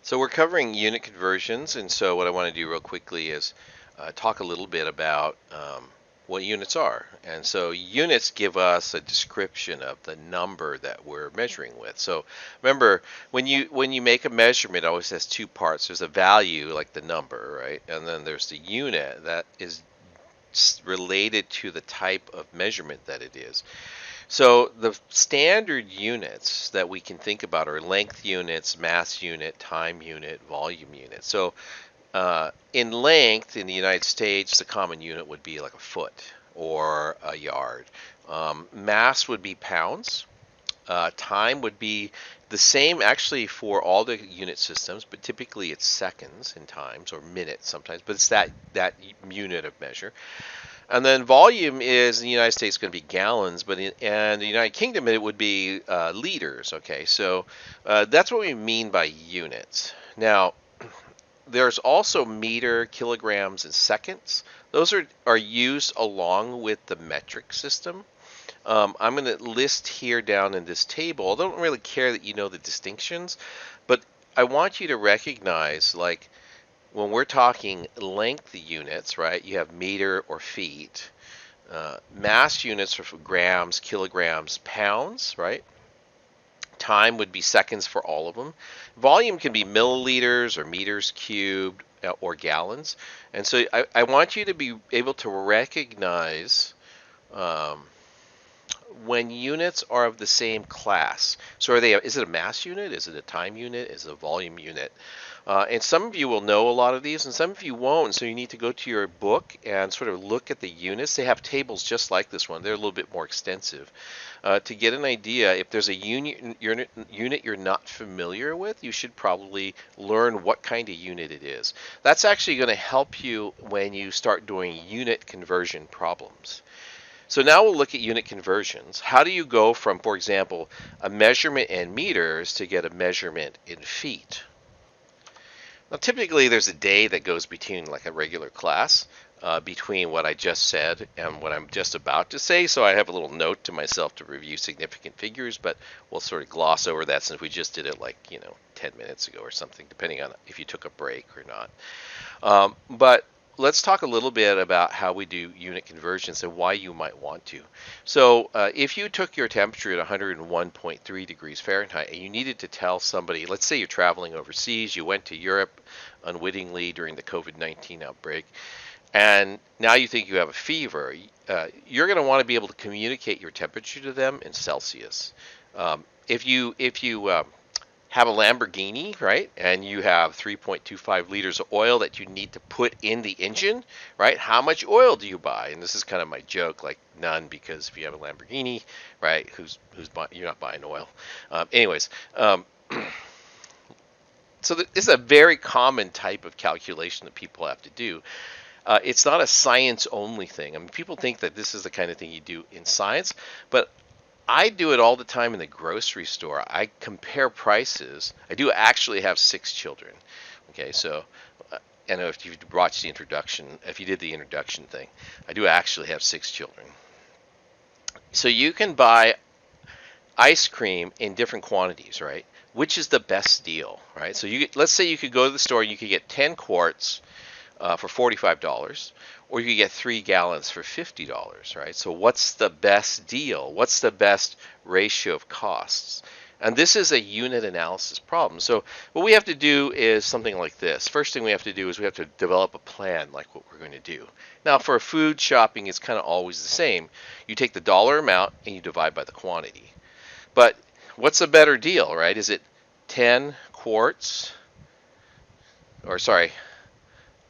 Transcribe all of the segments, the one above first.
So we're covering unit conversions, and so what I want to do real quickly is talk a little bit about what units are. And so units give us a description of the number that we're measuring with. So remember, when you make a measurement, it always has two parts. There's a value, like the number, right? And then there's the unit that is related to the type of measurement that it is. So the standard units that we can think about are length units, mass unit, time unit, volume unit. So in length in the United States, the common unit would be like a foot or a yard. Mass would be pounds. Time would be the same actually for all the unit systems, but typically it's seconds in times or minutes sometimes, but it's that unit of measure. And then volume is in the United States going to be gallons, but in the United Kingdom it would be liters. Okay, so that's what we mean by units. Now, there's also meter, kilograms, and seconds. Those are used along with the metric system. I'm going to list here down in this table. I don't really care that you know the distinctions, but I want you to recognize, like, when we're talking length units, right, you have meter or feet. Mass units are for grams, kilograms, pounds, right? Time would be seconds for all of them. Volume can be milliliters or meters cubed or gallons. And so I want you to be able to recognize when units are of the same class. So is it a mass unit? Is it a time unit? Is it a volume unit? And some of you will know a lot of these, and some of you won't. So you need to go to your book and sort of look at the units. They have tables just like this one. They're a little bit more extensive. To get an idea, if there's a unit you're not familiar with, you should probably learn what kind of unit it is. That's actually going to help you when you start doing unit conversion problems. So now we'll look at unit conversions. How do you go from, for example, a measurement in meters to get a measurement in feet? Now, typically there's a day that goes between like a regular class, between what I just said and what I'm just about to say. So I have a little note to myself to review significant figures, but we'll sort of gloss over that since we just did it like, 10 minutes ago or something, depending on if you took a break or not. But let's talk a little bit about how we do unit conversions and why you might want to. So if you took your temperature at 101.3 degrees Fahrenheit and you needed to tell somebody, let's say you're traveling overseas, you went to Europe unwittingly during the COVID-19 outbreak, and now you think you have a fever, you're going to want to be able to communicate your temperature to them in Celsius. If you have a Lamborghini, right, and you have 3.25 liters of oil that you need to put in the engine, right, how much oil do you buy? And this is kind of my joke, like none, because if you have a Lamborghini, right, you're not buying oil. Anyways, so this is a very common type of calculation that people have to do. It's not a science-only thing. I mean, people think that this is the kind of thing you do in science, but I do it all the time in the grocery store. I compare prices. I do actually have 6 children. Okay, so and if you watched the introduction, if you did the introduction thing, I do actually have 6 children. So you can buy ice cream in different quantities, right? Which is the best deal, right? So let's say you could go to the store and you could get 10 quarts for $45, or you could get 3 gallons for $50, right? So what's the best deal? What's the best ratio of costs? And this is a unit analysis problem. So what we have to do is something like this. First thing we have to do is we have to develop a plan, like what we're going to do. Now for food shopping, it's kind of always the same. You take the dollar amount and you divide by the quantity. But what's a better deal, right? Is it 10 quarts, or sorry,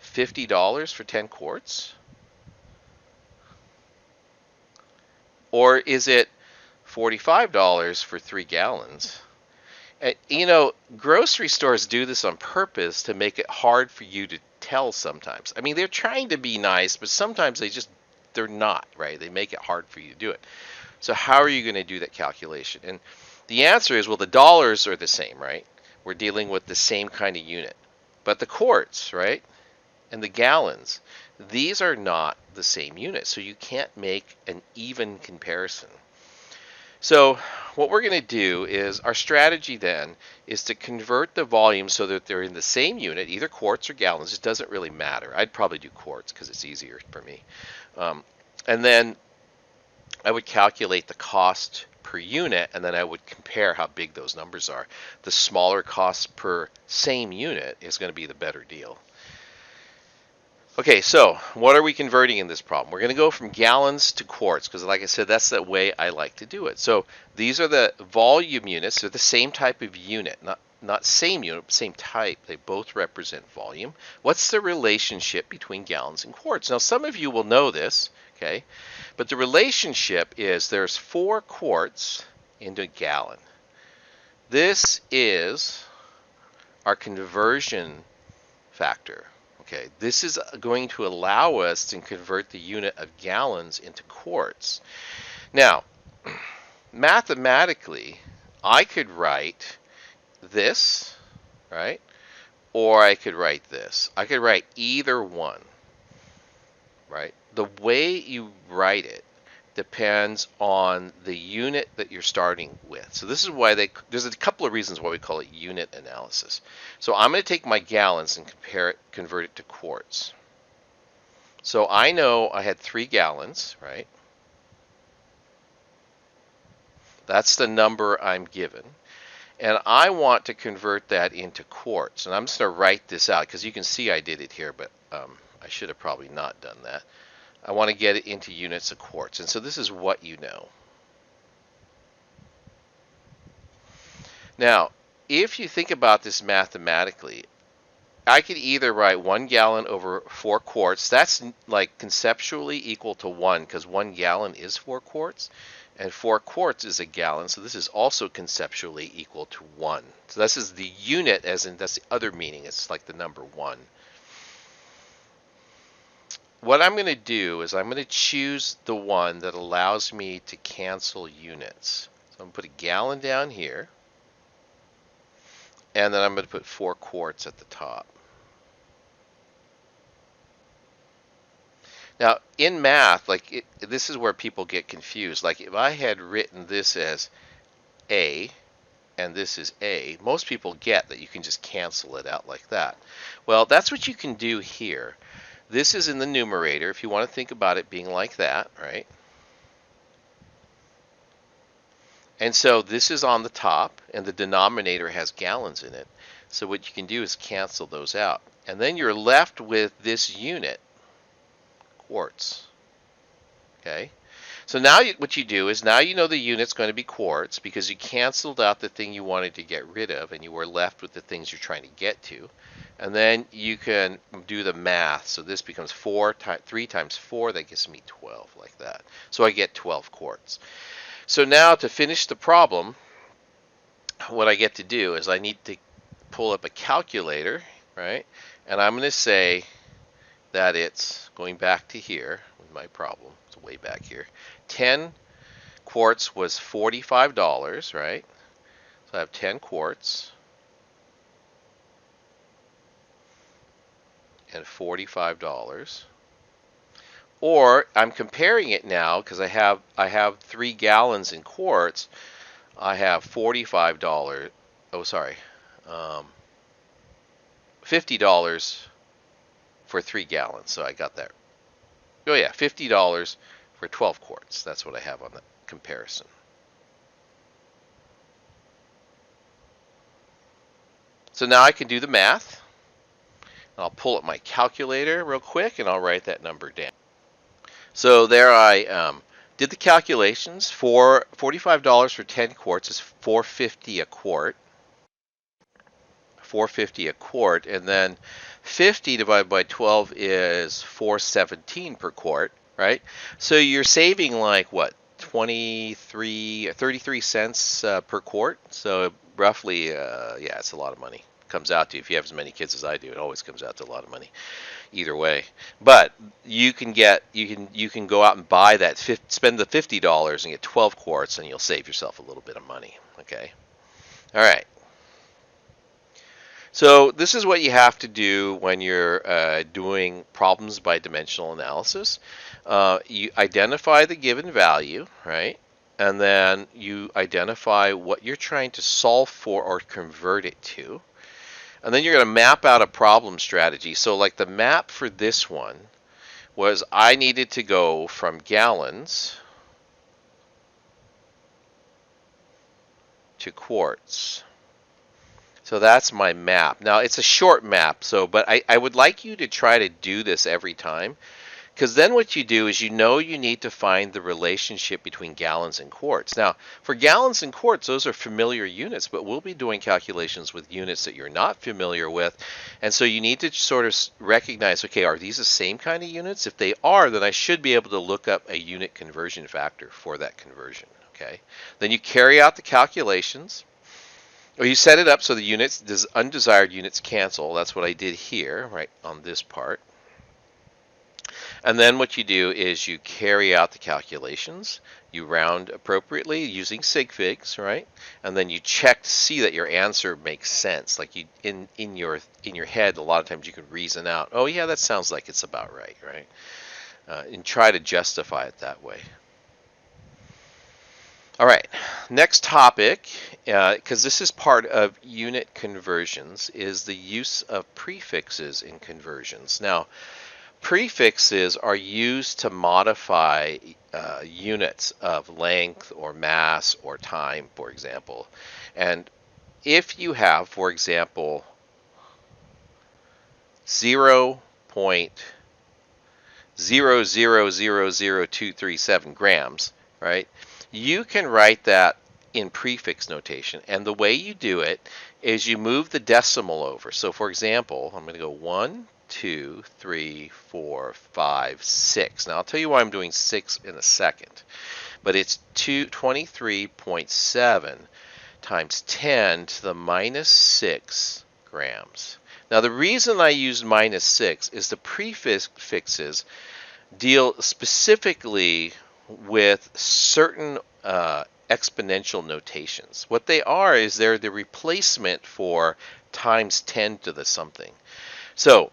$50 for 10 quarts? Or is it $45 for 3 gallons? Grocery stores do this on purpose to make it hard for you to tell sometimes. I mean, they're trying to be nice, but sometimes they're not, right? They make it hard for you to do it. So how are you going to do that calculation? And the answer is, well, the dollars are the same, right? We're dealing with the same kind of unit. But the quarts, right, and the gallons, these are not the same unit. So you can't make an even comparison. So what we're going to do is our strategy then is to convert the volume so that they're in the same unit, either quarts or gallons. It doesn't really matter. I'd probably do quarts because it's easier for me. And then I would calculate the cost per unit, and then I would compare how big those numbers are. The smaller cost per same unit is going to be the better deal. Okay, so what are we converting in this problem? We're going to go from gallons to quarts because, like I said, that's the way I like to do it. So these are the volume units. They're the same type of unit, not same unit, but same type. They both represent volume. What's the relationship between gallons and quarts? Now, some of you will know this, okay? But the relationship is there's 4 quarts into a gallon. This is our conversion factor. Okay, this is going to allow us to convert the unit of gallons into quarts. Now, mathematically, I could write this, right? Or I could write this. I could write either one, right? The way you write it depends on the unit that you're starting with. So this is why there's a couple of reasons why we call it unit analysis. So I'm going to take my gallons and convert it to quarts. So I know I had 3 gallons, right? That's the number I'm given. And I want to convert that into quarts. And I'm just going to write this out because you can see I did it here, but I should have probably not done that. I want to get it into units of quarts. And so this is what you know. Now, if you think about this mathematically, I could either write 1 gallon over 4 quarts. That's like conceptually equal to 1 because 1 gallon is 4 quarts. And 4 quarts is a gallon. So this is also conceptually equal to 1. So this is the unit, as in that's the other meaning. It's like the number 1. What I'm going to do is I'm going to choose the one that allows me to cancel units. So I'm going to put a gallon down here, and then I'm going to put 4 quarts at the top. Now, in math, this is where people get confused. Like if I had written this as A, and this is A, most people get that you can just cancel it out like that. Well, that's what you can do here. This is in the numerator, if you want to think about it being like that, right? And so this is on the top, and the denominator has gallons in it. So what you can do is cancel those out. And then you're left with this unit, quarts. Okay? So now what you do is now you know the unit's going to be quarts because you canceled out the thing you wanted to get rid of, and you were left with the things you're trying to get to. And then you can do the math. So this becomes 3 times 4. That gives me 12, like that. So I get 12 quarts. So now to finish the problem, what I get to do is I need to pull up a calculator, right? And I'm going to say that it's, going back to here with my problem, it's way back here, 10 quarts was $45, right? So I have 10 quarts. And $45. Or I'm comparing it now because I have 3 gallons in quarts. I have $45. Oh, sorry, $50 for 3 gallons. So I got that. Oh yeah, $50 for 12 quarts. That's what I have on the comparison. So now I can do the math. I'll pull up my calculator real quick and I'll write that number down. So there I did the calculations. For $45 for 10 quarts is $4.50 a quart. $4.50 a quart, and then 50 divided by 12 is $4.17 per quart, right? So you're saving like what, 33 cents per quart. So roughly, yeah, it's a lot of money. Comes out to, if you have as many kids as I do, it always comes out to a lot of money either way. But you can go out and buy that, spend the $50 and get 12 quarts, and you'll save yourself a little bit of money. Okay, all right. So this is what you have to do when you're doing problems by dimensional analysis. You identify the given value, right? and then you identify what you're trying to solve for or convert it to. And then you're going to map out a problem strategy. So like the map for this one was I needed to go from gallons to quarts. So that's my map. Now it's a short map, but I would like you to try to do this every time, because then what you do is you need to find the relationship between gallons and quarts. Now for gallons and quarts, those are familiar units, but we'll be doing calculations with units that you're not familiar with, and so you need to sort of recognize, okay, are these the same kind of units? If they are, then I should be able to look up a unit conversion factor for that conversion. Okay, then you carry out the calculations, or you set it up so the undesired units cancel. That's what I did here, right on this part. And then what you do is you carry out the calculations, you round appropriately using Sig Figs, right? And then you check to see that your answer makes sense. Like in your head, a lot of times you can reason out, oh yeah, that sounds like it's about right, right? And try to justify it that way. All right, next topic, because this is part of unit conversions, is the use of prefixes in conversions. Now, prefixes are used to modify units of length or mass or time, for example. And if you have, for example, 0.0000237 grams, right? You can write that in prefix notation, and the way you do it is you move the decimal over. So for example, I'm going to go 1, 2, 3, 4, 5, 6. Now I'll tell you why I'm doing 6 in a second, but it's 23.7 times 10 to the minus 6 grams. Now the reason I use minus 6 is the prefixes deal specifically with certain exponential notations. What they are is they're the replacement for times 10 to the something. So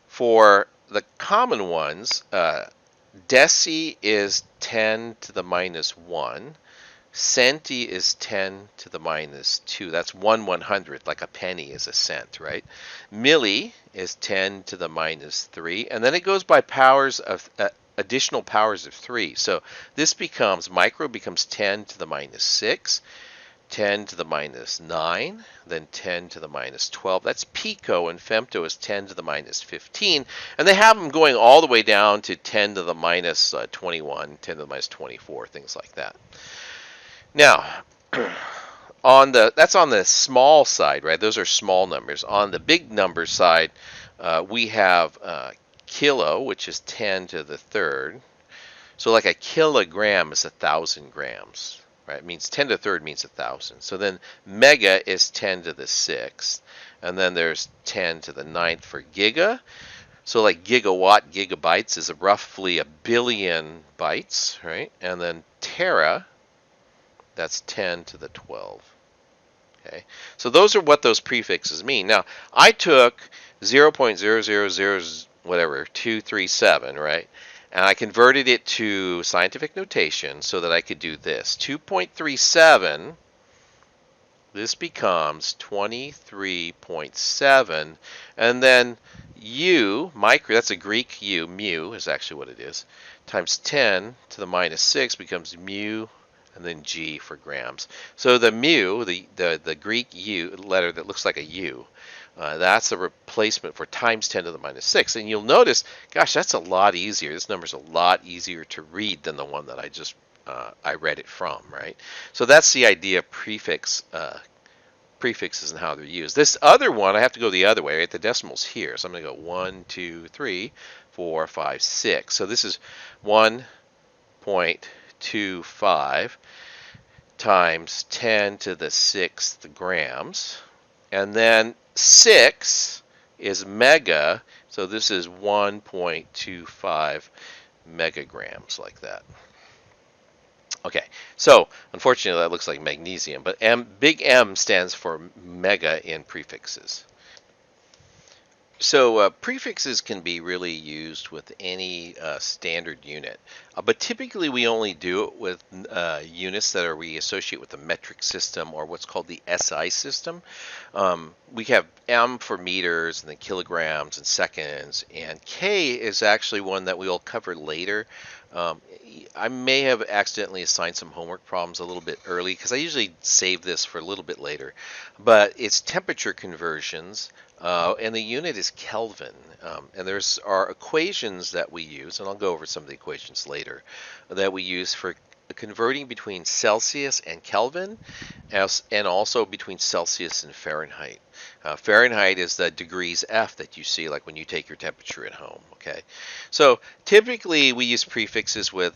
for the common ones, deci is 10 to the minus 1. Centi is 10 to the minus 2. That's 1/100, like a penny is a cent, right? Milli is 10 to the minus 3. And then it goes by powers of additional powers of 3. So this micro becomes 10 to the minus 6, 10 to the minus 9, then 10 to the minus 12. That's pico, and femto is 10 to the minus 15. And they have them going all the way down to 10 to the minus 21, 10 to the minus 24, things like that. Now, that's on the small side, right? Those are small numbers. On the big number side, we have kilo, which is 10 to the third. So like a kilogram is 1,000 grams, right? It means 10 to the third means 1,000. So then mega is 10 to the sixth. And then there's 10 to the ninth for giga. So like gigawatt, gigabytes is roughly 1 billion bytes, right? And then tera, that's 10 to the 12. Okay, so those are what those prefixes mean. Now, I took 0.000 whatever 237, right? And I converted it to scientific notation so that I could do this. 2.37, this becomes 23.7, and then u, micro, that's a Greek u, mu is actually what it is, times 10 to the minus 6 becomes mu, and then g for grams. So the mu, the Greek u, letter that looks like a u, that's a replacement for times 10 to the minus 6. And you'll notice, gosh, that's a lot easier. This number's a lot easier to read than the one that I just I read it from, right? So that's the idea of prefixes and how they're used. This other one, I have to go the other way, right? The decimal's here. So I'm going to go 1, 2, 3, 4, 5, 6. So this is 1.25 times 10 to the 6th grams. And then 6 is mega, so this is 1.25 megagrams, like that. Okay, so unfortunately that looks like magnesium, but big M stands for mega in prefixes. Prefixes can be really used with any standard unit, but typically we only do it with units that we associate with the metric system or what's called the SI system. We have M for meters and then kilograms and seconds, and K is actually one that we'll cover later. Um, I may have accidentally assigned some homework problems a little bit early because I usually save this for a little bit later, but it's temperature conversions. And the unit is Kelvin. And there's our equations that we use, and I'll go over some of the equations later, that we use for converting between Celsius and Kelvin, and also between Celsius and Fahrenheit. Fahrenheit is the degrees F that you see like when you take your temperature at home. Okay, so typically we use prefixes with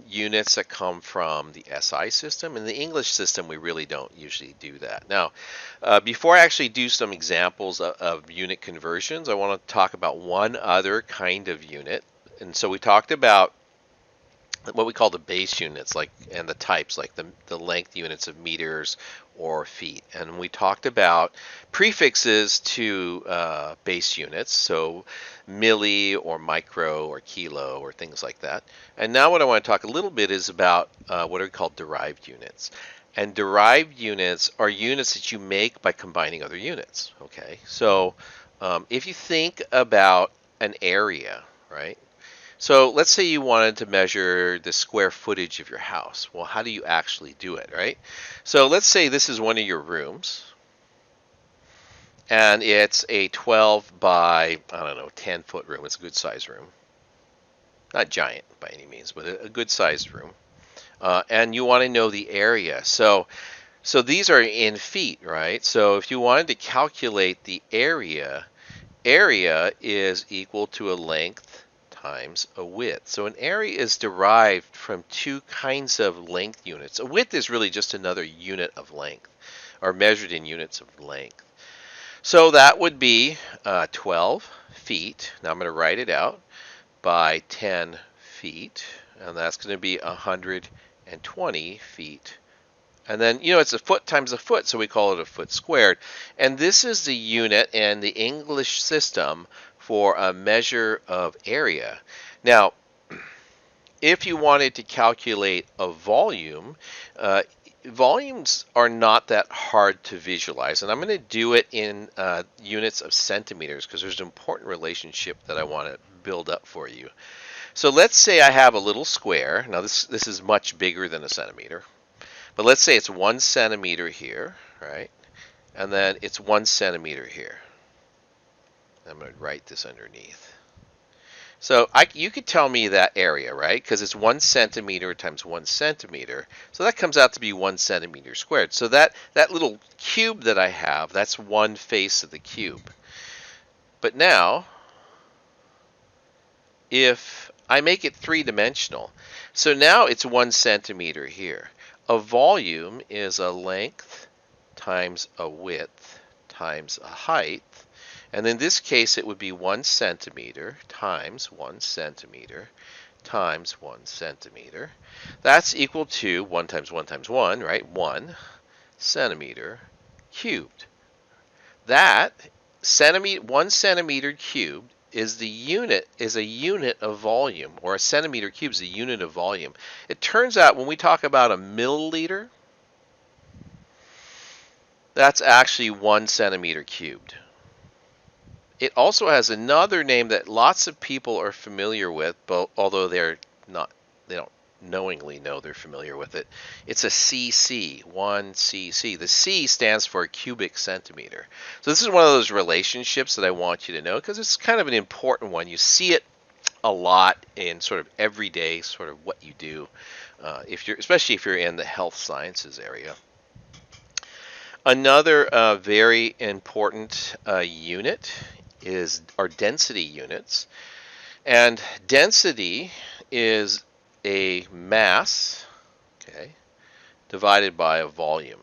units that come from the SI system. In the English system, we really don't usually do that. Now, before I actually do some examples of unit conversions, I want to talk about one other kind of unit. And so we talked about what we call the base units, like, and the types, like the length units of meters or feet. And we talked about prefixes to base units, so milli or micro or kilo or things like that. And now what I want to talk a little bit is about what are called derived units. And derived units are units that you make by combining other units. Okay, so if you think about an area, right? So let's say you wanted to measure the square footage of your house. Well, how do you actually do it, right? So let's say this is one of your rooms, and it's a 12 by, I don't know, 10-foot room. It's a good size room. Not giant by any means, but a good sized room. And you want to know the area. So these are in feet, right? So if you wanted to calculate the area is equal to a length times a width. So an area is derived from two kinds of length units. A width is really just another unit of length, or measured in units of length. So that would be 12 feet. Now I'm going to write it out, by 10 feet, and that's going to be 120 feet. And then, it's a foot times a foot, so we call it a foot squared. And this is the unit in the English system for a measure of area. Now, if you wanted to calculate a volume, volumes are not that hard to visualize. And I'm going to do it in units of centimeters because there's an important relationship that I want to build up for you. So let's say I have a little square. Now this is much bigger than a centimeter. But let's say it's 1 centimeter here, right? And then it's 1 centimeter here. I'm going to write this underneath. So you could tell me that area, right? Because it's 1 centimeter times 1 centimeter. So that comes out to be 1 centimeter squared. So that little cube that I have, that's one face of the cube. But now, if I make it three-dimensional, so now it's 1 centimeter here. A volume is a length times a width times a height. And in this case, it would be 1 centimeter times 1 centimeter times 1 centimeter. That's equal to 1 times 1 times 1, right? 1 centimeter cubed. That 1 centimeter cubed is a unit of volume, or a centimeter cube is a unit of volume. It turns out when we talk about a milliliter, that's actually 1 centimeter cubed. It also has another name that lots of people are familiar with, but although they don't knowingly know they're familiar with it. It's a cc, 1 cc. The C stands for cubic centimeter. So this is one of those relationships that I want you to know because it's kind of an important one. You see it a lot in sort of everyday sort of what you do, especially if you're in the health sciences area. Another very important unit is our density units. And density is a mass, okay, divided by a volume.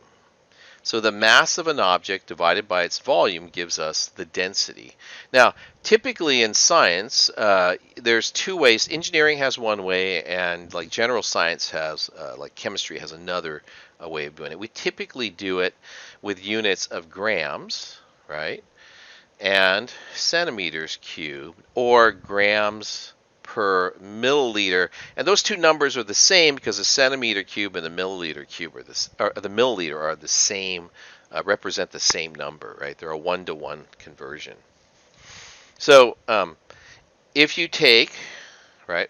So the mass of an object divided by its volume gives us the density. Now, typically in science, there's two ways. Engineering has one way, and like general science has, like chemistry has another way of doing it. We typically do it with units of grams, right? and centimeters cubed, or grams per milliliter. And those two numbers are the same because the centimeter cube and the milliliter cube the milliliter are the same, represent the same number, right? They're a one-to-one conversion. So if you take, right,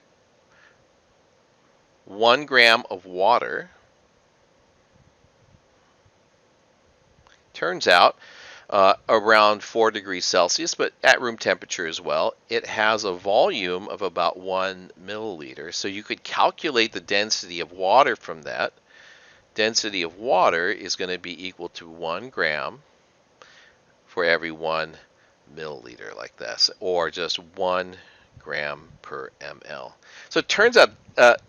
1 gram of water, turns out around 4 degrees Celsius, but at room temperature as well, it has a volume of about 1 milliliter. So you could calculate the density of water from that. Density of water is going to be equal to 1 gram for every 1 milliliter, like this, or just 1 gram per ml. So it turns out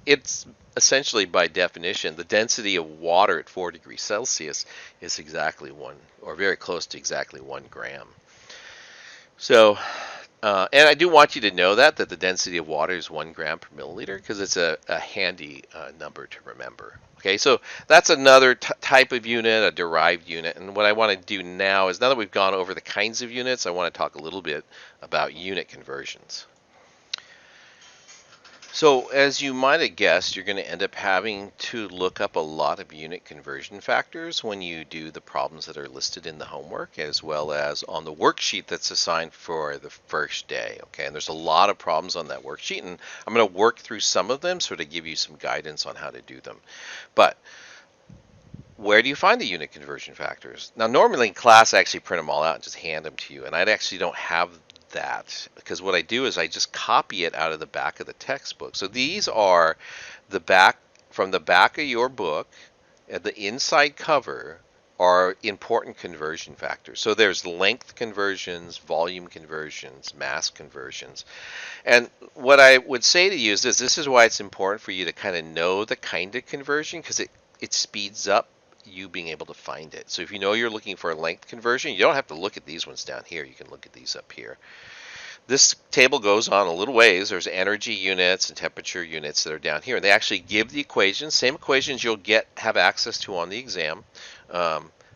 it's essentially, by definition, the density of water at 4 degrees Celsius is exactly 1, or very close to exactly 1 gram. So, and I do want you to know that the density of water is 1 gram per milliliter, because it's a handy number to remember. Okay, so that's another type of unit, a derived unit. And what I want to do now is, now that we've gone over the kinds of units, I want to talk a little bit about unit conversions. So as you might have guessed, you're going to end up having to look up a lot of unit conversion factors when you do the problems that are listed in the homework, as well as on the worksheet that's assigned for the first day. Okay, and there's a lot of problems on that worksheet, and I'm going to work through some of them so to give you some guidance on how to do them. But where do you find the unit conversion factors? Now, normally in class, I actually print them all out and just hand them to you, and I actually don't have that, because what I do is I just copy it out of the back of the textbook. So these are the back, from the back of your book, and the inside cover are important conversion factors. So there's length conversions, volume conversions, mass conversions. And what I would say to you is this is why it's important for you to kind of know the kind of conversion, because it speeds up you being able to find it. So if you know you're looking for a length conversion, you don't have to look at these ones down here. You can look at these up here. This table goes on a little ways. There's energy units and temperature units that are down here. They actually give the equations, same equations you'll have access to on the exam,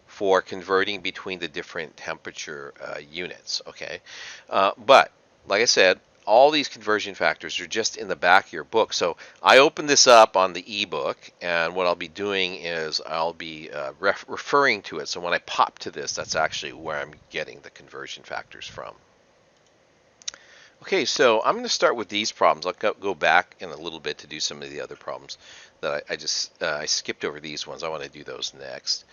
for converting between the different temperature units. Okay, but like I said, all these conversion factors are just in the back of your book. So I open this up on the ebook, and what I'll be doing is I'll be referring to it. So when I pop to this, that's actually where I'm getting the conversion factors from. Okay, so I'm going to start with these problems. I'll go back in a little bit to do some of the other problems that I skipped over these ones. I want to do those next.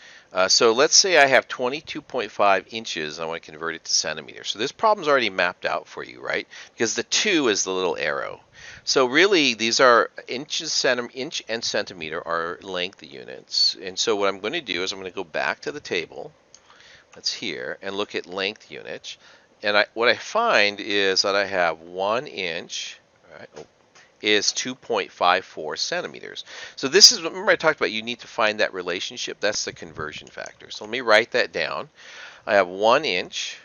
So let's say I have 22.5 inches and I want to convert it to centimeters. So this problem's already mapped out for you, right? Because the 2 is the little arrow. So really these are inch and centimeter are length units. And so what I'm going to do is I'm going to go back to the table that's here and look at length units. And what I find is that I have 1 inch, right, is 2.54 centimeters. So this is, remember I talked about you need to find that relationship. That's the conversion factor. So let me write that down. I have 1 inch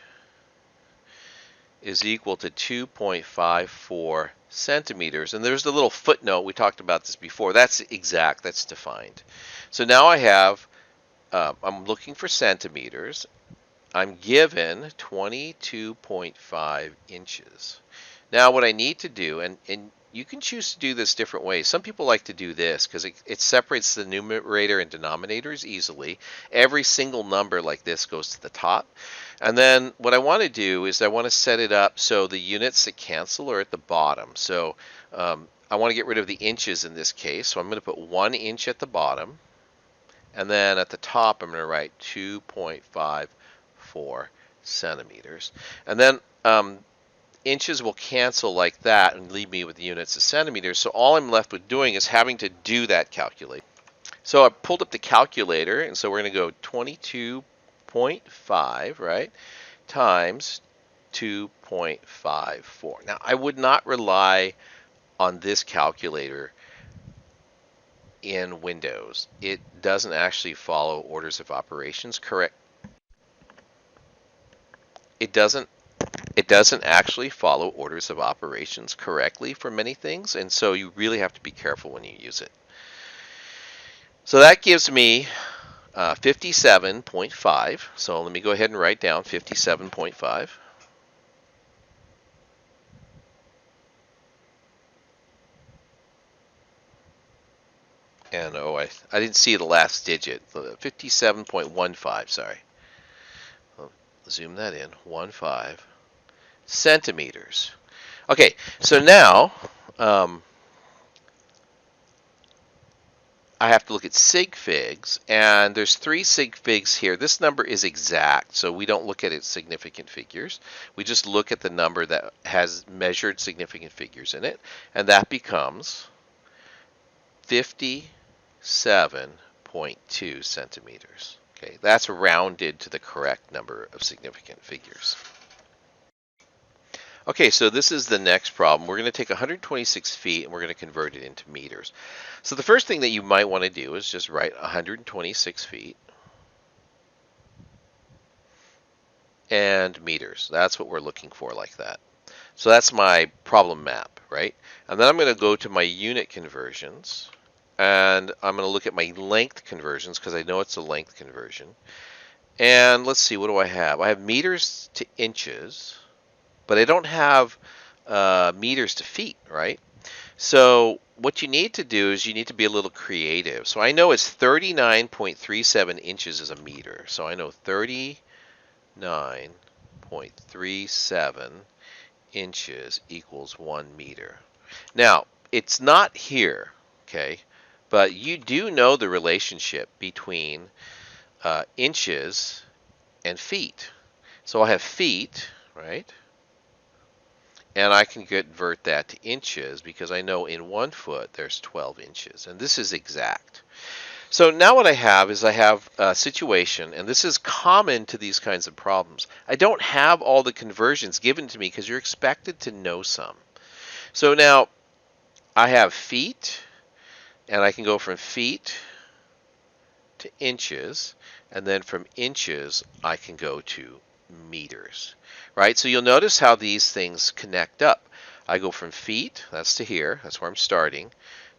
is equal to 2.54 centimeters. And there's the little footnote. We talked about this before. That's exact. That's defined. So now I have, I'm looking for centimeters. I'm given 22.5 inches. Now what I need to do, and you can choose to do this different ways. Some people like to do this because it separates the numerator and denominators easily. Every single number like this goes to the top. And then what I want to do is I want to set it up so the units that cancel are at the bottom. So I want to get rid of the inches in this case. So I'm going to put 1 inch at the bottom. And then at the top I'm going to write 2.54 centimeters. And then inches will cancel like that and leave me with the units of centimeters. So all I'm left with doing is having to do that calculation. So I pulled up the calculator, and so we're going to go 22.5, right, times 2.54. Now I would not rely on this calculator in Windows. It doesn't actually follow orders of operations correct. It doesn't actually follow orders of operations correctly for many things, and so you really have to be careful when you use it. So that gives me 57.5. So let me go ahead and write down 57.5. and oh, I didn't see the last digit. 57.15, sorry. I'll zoom that in. 15 centimeters. Okay, so now I have to look at Sig Figs, and there's 3 Sig Figs here. This number is exact, so we don't look at its significant figures. We just look at the number that has measured significant figures in it, and that becomes 57.2 centimeters. Okay, that's rounded to the correct number of significant figures. Okay, so this is the next problem. We're going to take 126 feet and we're going to convert it into meters. So the first thing that you might want to do is just write 126 feet and meters. That's what we're looking for, like that. So that's my problem map, right? And then I'm going to go to my unit conversions, and I'm going to look at my length conversions because I know it's a length conversion. And let's see, what do I have? I have meters to inches, but I don't have meters to feet, right? So what you need to do is you need to be a little creative. So I know it's 39.37 inches is a meter. So I know 39.37 inches equals 1 meter. Now, it's not here, okay? But you do know the relationship between inches and feet. So I have feet, right? And I can convert that to inches because I know in 1 foot there's 12 inches. And this is exact. So now what I have is I have a situation, and this is common to these kinds of problems. I don't have all the conversions given to me because you're expected to know some. So now I have feet, and I can go from feet to inches, and then from inches I can go to meters, right? So you'll notice how these things connect up. I go from feet, that's to here, that's where I'm starting,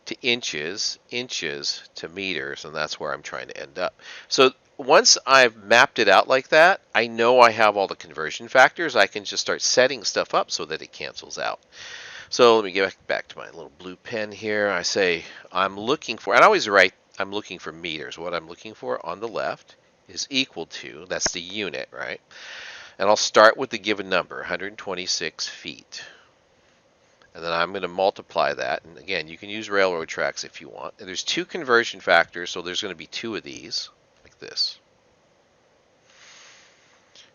to inches, inches to meters, and that's where I'm trying to end up. So once I've mapped it out like that, I know I have all the conversion factors. I can just start setting stuff up so that it cancels out. So let me get back to my little blue pen here. I say I'm looking for, and I always write I'm looking for meters. What I'm looking for on the left is equal to, that's the unit, right? And I'll start with the given number, 126 feet. And then I'm going to multiply that. And again, you can use railroad tracks if you want. And there's 2 conversion factors, so there's going to be 2 of these, like this.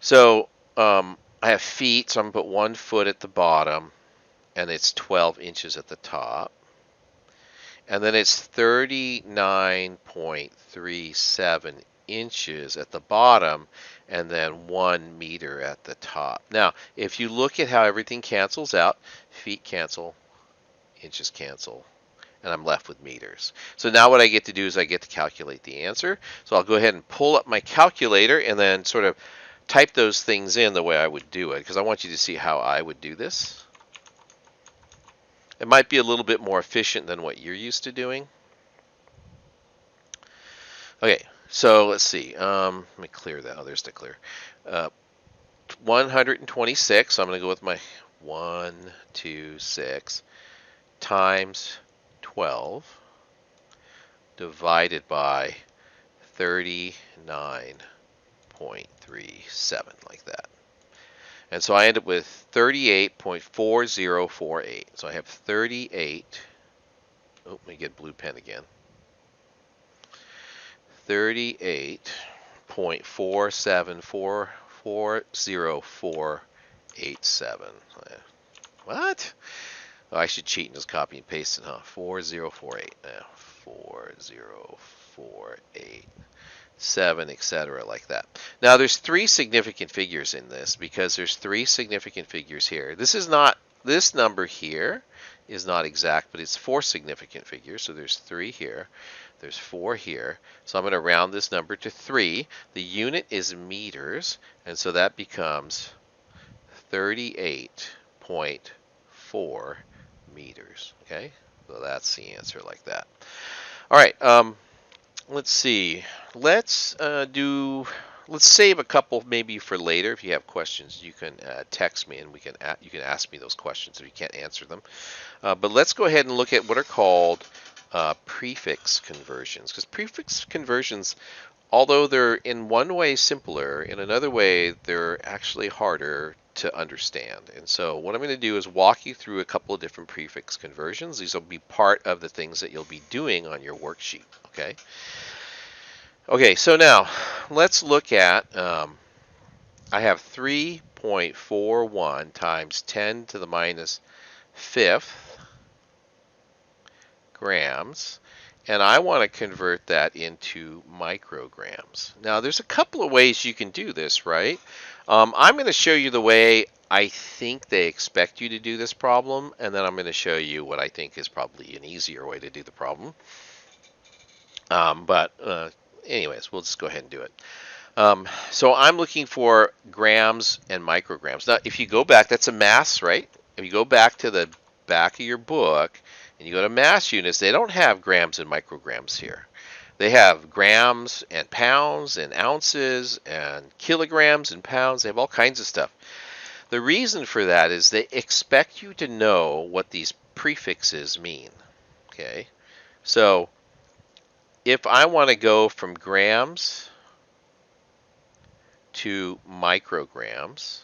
So I have feet, so I'm going to put 1 foot at the bottom, and it's 12 inches at the top. And then it's 39.37 inches at the bottom, and then 1 meter at the top. Now, if you look at how everything cancels out, feet cancel, inches cancel, and I'm left with meters. So now what I get to do is I get to calculate the answer. So I'll go ahead and pull up my calculator and then sort of type those things in the way I would do it, because I want you to see how I would do this. It might be a little bit more efficient than what you're used to doing. Okay, so let's see. Let me clear that. Oh, there's the clear. 126. So I'm going to go with my 126 times 12 divided by 39.37, like that. And so I end up with 38.4048. So I have 38. Oh, let me get blue pen again. 38.4744047. What? Oh, I should cheat and just copy and paste it, huh? 4048. 4048. 7, etc., like that. Now there's 3 significant figures in this because there's 3 significant figures here. This number here is not exact, but it's 4 significant figures. So there's 3 here. There's 4 here. So I'm going to round this number to 3. The unit is meters, and so that becomes 38.4 meters. Okay, so that's the answer, like that. All right. Let's see. Let's save a couple maybe for later. If you have questions, you can text me, and you can ask me those questions if you can't answer them. But let's go ahead and look at what are called prefix conversions, because prefix conversions, although they're in one way simpler, in another way they're actually harder to understand. And so what I'm going to do is walk you through a couple of different prefix conversions. These will be part of the things that you'll be doing on your worksheet. Okay. Okay, so now let's look at, I have 3.41 times 10 to the minus fifth grams, and I want to convert that into micrograms. Now, there's a couple of ways you can do this, right? I'm going to show you the way I think they expect you to do this problem, and then I'm going to show you what I think is probably an easier way to do the problem. Anyways, we'll just go ahead and do it. So I'm looking for grams and micrograms. Now, if you go back, that's a mass, right? If you go back to the back of your book and you go to mass units, they don't have grams and micrograms here. They have grams and pounds and ounces and kilograms and pounds. They have all kinds of stuff. The reason for that is they expect you to know what these prefixes mean. Okay, so if I want to go from grams to micrograms,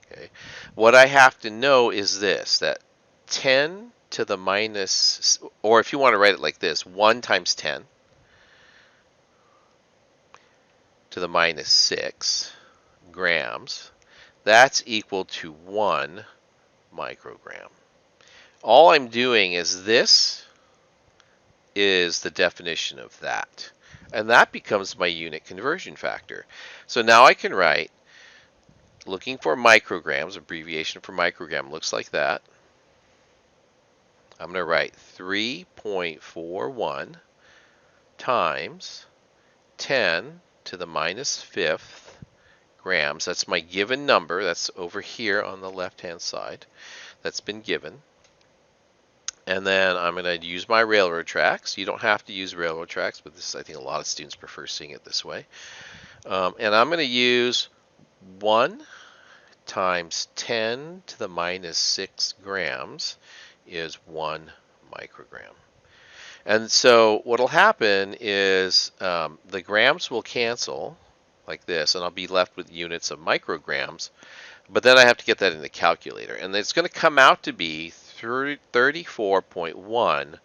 okay, what I have to know is this, that 10 to the minus, or if you want to write it like this, 1 times 10 to the minus 6 grams, that's equal to 1 microgram. All I'm doing is this is the definition of that. And that becomes my unit conversion factor. So now I can write, looking for micrograms, abbreviation for microgram looks like that. I'm going to write 3.41 times 10 to the minus fifth grams. That's my given number. That's over here on the left-hand side. That's been given. And then I'm going to use my railroad tracks. You don't have to use railroad tracks, but this, I think a lot of students prefer seeing it this way. And I'm going to use 1 times 10 to the minus 6 grams is 1 microgram. And so what will happen is the grams will cancel like this, and I'll be left with units of micrograms. But then I have to get that in the calculator. And it's going to come out to be 34.1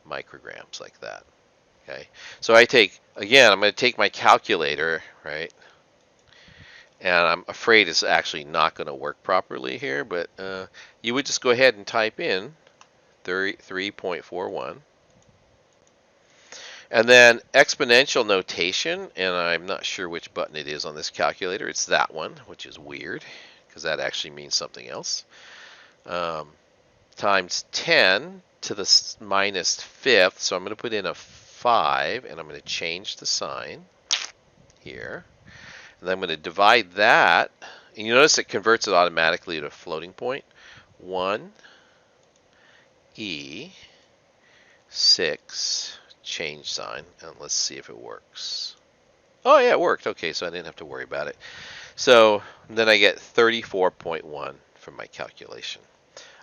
micrograms like that. Okay, so I'm going to take my calculator, right? And I'm afraid it's actually not going to work properly here, but you would just go ahead and type in 33.41. And then exponential notation, and I'm not sure which button it is on this calculator. It's that one, which is weird, because that actually means something else. Times 10 to the minus fifth, so I'm going to put in a 5, and I'm going to change the sign here. And then I'm going to divide that, and you notice it converts it automatically to a floating point. 1 E 6 change sign, and let's see if it works. Oh yeah, it worked. Okay, so I didn't have to worry about it. So then I get 34.1 from my calculation.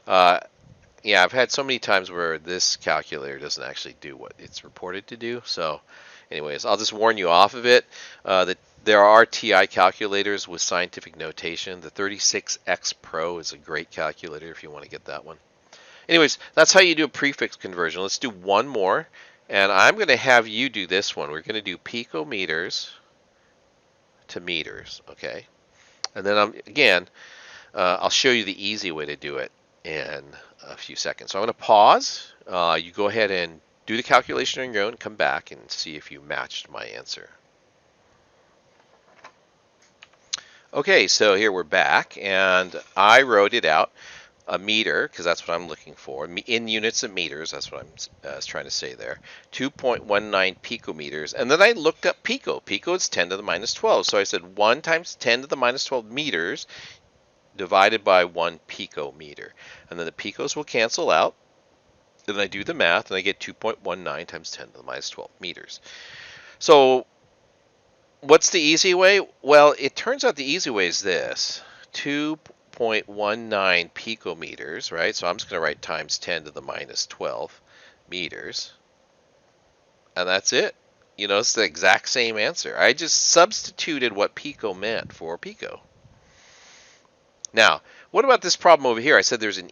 Yeah, I've had so many times where this calculator doesn't actually do what it's reported to do. So anyways, I'll just warn you off of it. That there are TI calculators with scientific notation. The 36X Pro is a great calculator if you want to get that one. Anyways, that's how you do a prefix conversion. Let's do one more. And I'm going to have you do this one. We're going to do picometers to meters, okay? And then I'll show you the easy way to do it in a few seconds. So I'm going to pause. You go ahead and do the calculation on your own, come back and see if you matched my answer. Okay, so here we're back, and I wrote it out. A meter, because that's what I'm looking for, in units of meters, that's what I was trying to say there, 2.19 picometers, and then I looked up pico. Pico is 10 to the minus 12, so I said 1 times 10 to the minus 12 meters divided by 1 picometer, and then the picos will cancel out, and I do the math, and I get 2.19 times 10 to the minus 12 meters. So what's the easy way? Well, it turns out the easy way is this, 2.19 picometers, right? So I'm just going to write times 10 to the minus 12 meters. And that's it. You know, it's the exact same answer. I just substituted what pico meant for pico. Now, what about this problem over here? I said there's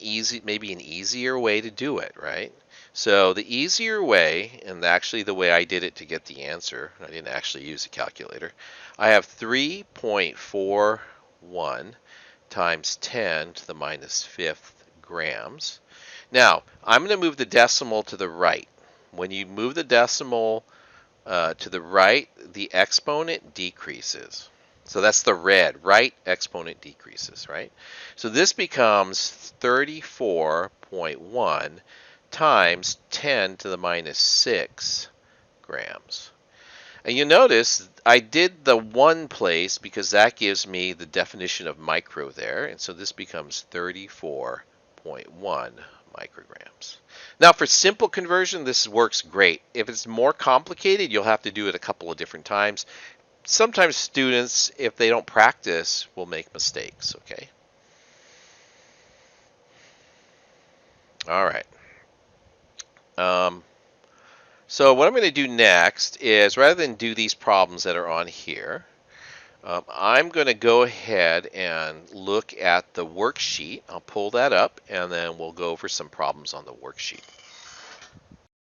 maybe an easier way to do it, right? So the easier way, and actually the way I did it to get the answer, I didn't actually use a calculator. I have 3.41 times 10 to the minus fifth grams. Now, I'm going to move the decimal to the right. When you move the decimal to the right, the exponent decreases. So that's the red, right exponent decreases, right? So this becomes 34.1 times 10 to the minus 6 grams. And you notice I did the one place because that gives me the definition of micro there. And so this becomes 34.1 micrograms. Now for simple conversion, this works great. If it's more complicated, you'll have to do it a couple of different times. Sometimes students, if they don't practice, will make mistakes, okay? All right. So what I'm going to do next is, rather than do these problems that are on here, I'm going to go ahead and look at the worksheet. I'll pull that up, and then we'll go over some problems on the worksheet.